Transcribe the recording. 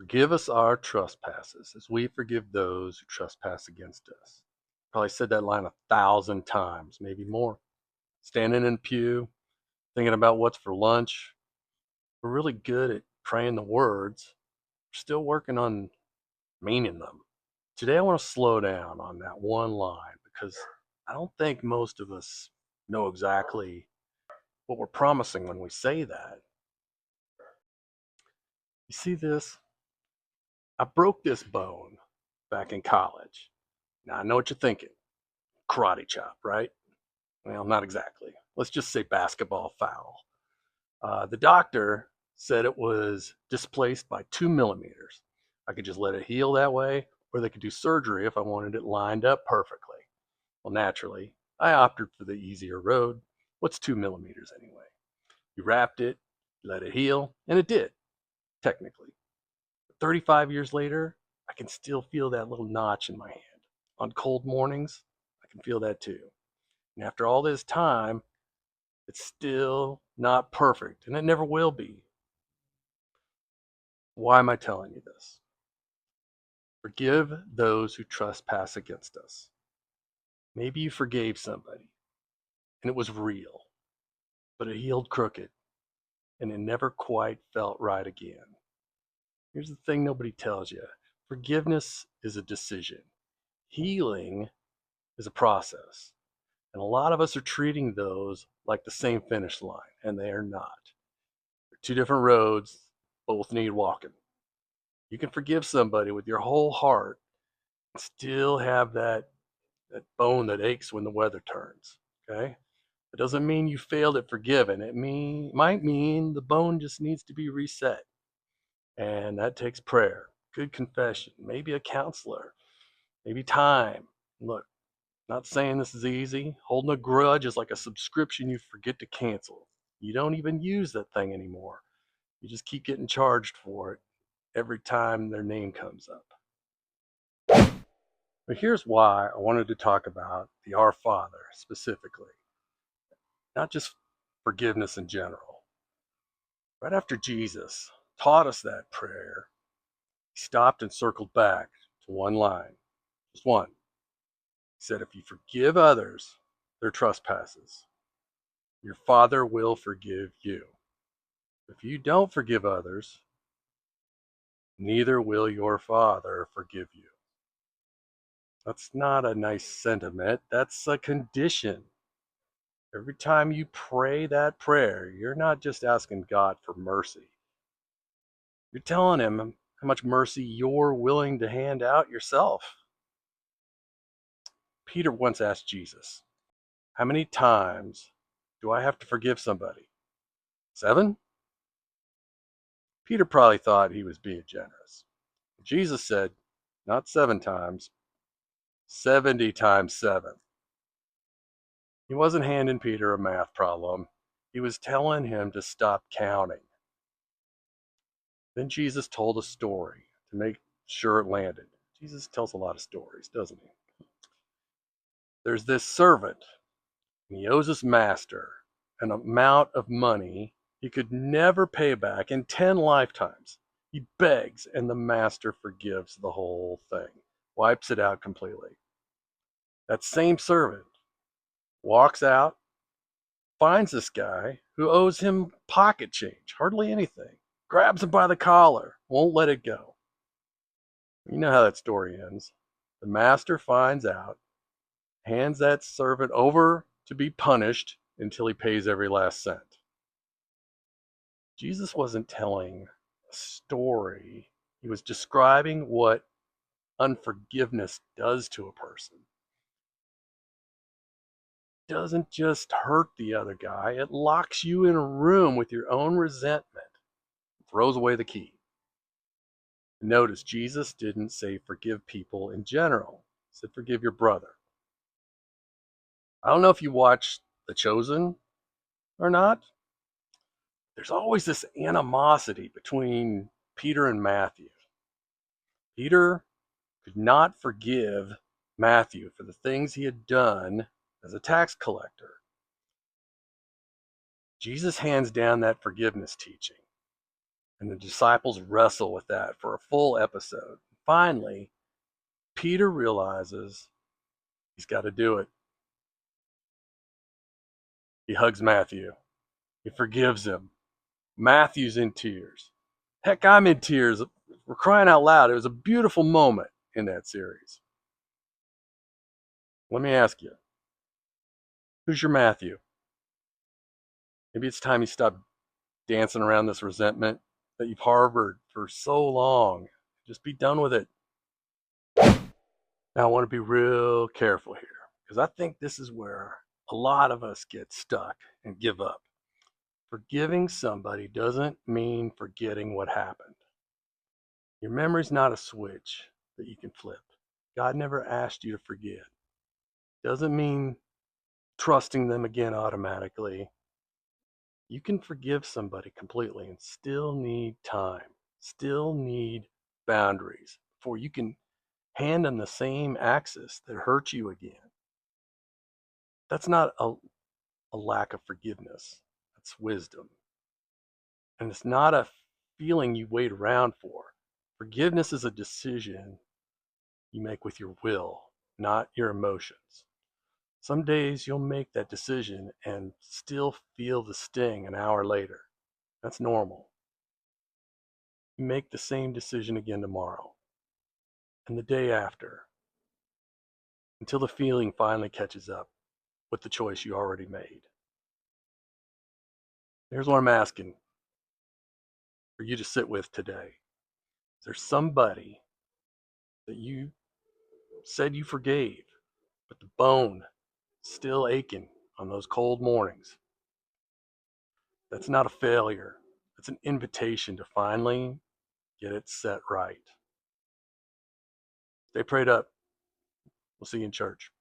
Forgive us our trespasses as we forgive those who trespass against us. Probably said that line 1,000 times, maybe more. Standing in a pew, thinking about what's for lunch. We're really good at praying the words. We're still working on meaning them. Today I want to slow down on that one line because I don't think most of us know exactly what we're promising when we say that. You see this? I broke this bone back in college. Now I know what you're thinking. Karate chop, right? Well, not exactly. Let's just say basketball foul. The doctor said it was displaced by 2 millimeters. I could just let it heal that way, or they could do surgery if I wanted it lined up perfectly. Well, naturally, I opted for the easier road. What's 2 millimeters anyway? You wrapped it, let it heal, and it did, technically. But 35 years later, I can still feel that little notch in my hand. On cold mornings, I can feel that too. And after all this time, it's still not perfect, and it never will be. Why am I telling you this? Forgive those who trespass against us. Maybe you forgave somebody, and it was real, but it healed crooked, and it never quite felt right again. Here's the thing nobody tells you. Forgiveness is a decision. Healing is a process. And a lot of us are treating those like the same finish line, and they are not. They're two different roads, both need walking. You can forgive somebody with your whole heart and still have that bone that aches when the weather turns. Okay? It doesn't mean you failed at forgiving. Might mean the bone just needs to be reset. And that takes prayer, good confession, maybe a counselor, maybe time. Look, not saying this is easy. Holding a grudge is like a subscription you forget to cancel. You don't even use that thing anymore. You just keep getting charged for it every time their name comes up. But here's why I wanted to talk about the Our Father specifically, not just forgiveness in general. Right after Jesus taught us that prayer, he stopped and circled back to one line, just one. He said, if you forgive others their trespasses, your Father will forgive you. If you don't forgive others, neither will your Father forgive you. That's not a nice sentiment. That's a condition. Every time you pray that prayer, you're not just asking God for mercy. You're telling him how much mercy you're willing to hand out yourself. Peter once asked Jesus, how many times do I have to forgive somebody? 7? Peter probably thought he was being generous. Jesus said, not 7 times, 70 times 7. He wasn't handing Peter a math problem. He was telling him to stop counting. Then Jesus told a story to make sure it landed. Jesus tells a lot of stories, doesn't he? There's this servant, and he owes his master an amount of money he could never pay back in 10 lifetimes. He begs, and the master forgives the whole thing, wipes it out completely. That same servant walks out, finds this guy who owes him pocket change, hardly anything, grabs him by the collar, won't let it go. You know how that story ends. The master finds out, hands that servant over to be punished until he pays every last cent. Jesus wasn't telling a story. He was describing what unforgiveness does to a person. It doesn't just hurt the other guy, it locks you in a room with your own resentment, throws away the key. Notice Jesus didn't say forgive people in general. He said forgive your brother. I don't know if you watched The Chosen or not. There's always this animosity between Peter and Matthew. Peter could not forgive Matthew for the things he had done as a tax collector. Jesus hands down that forgiveness teaching. And the disciples wrestle with that for a full episode. Finally, Peter realizes he's got to do it. He hugs Matthew. He forgives him. Matthew's in tears. Heck, I'm in tears. We're crying out loud. It was a beautiful moment in that series. Let me ask you, who's your Matthew? Maybe it's time you stop dancing around this resentment that you've harbored for so long. Just be done with it. Now, I want to be real careful here because I think this is where a lot of us get stuck and give up. Forgiving somebody doesn't mean forgetting what happened. Your memory's not a switch that you can flip. God never asked you to forget. Doesn't mean trusting them again automatically. You can forgive somebody completely and still need time, still need boundaries before you can hand them the same access that hurt you again. That's not a lack of forgiveness. That's wisdom. And it's not a feeling you wait around for. Forgiveness is a decision you make with your will, not your emotions. Some days you'll make that decision and still feel the sting an hour later. That's normal. You make the same decision again tomorrow and the day after until the feeling finally catches up with the choice you already made. Here's what I'm asking for you to sit with today. Is there somebody that you said you forgave, but the bone is still aching on those cold mornings? That's not a failure. It's an invitation to finally get it set right. Stay prayed up. We'll see you in church.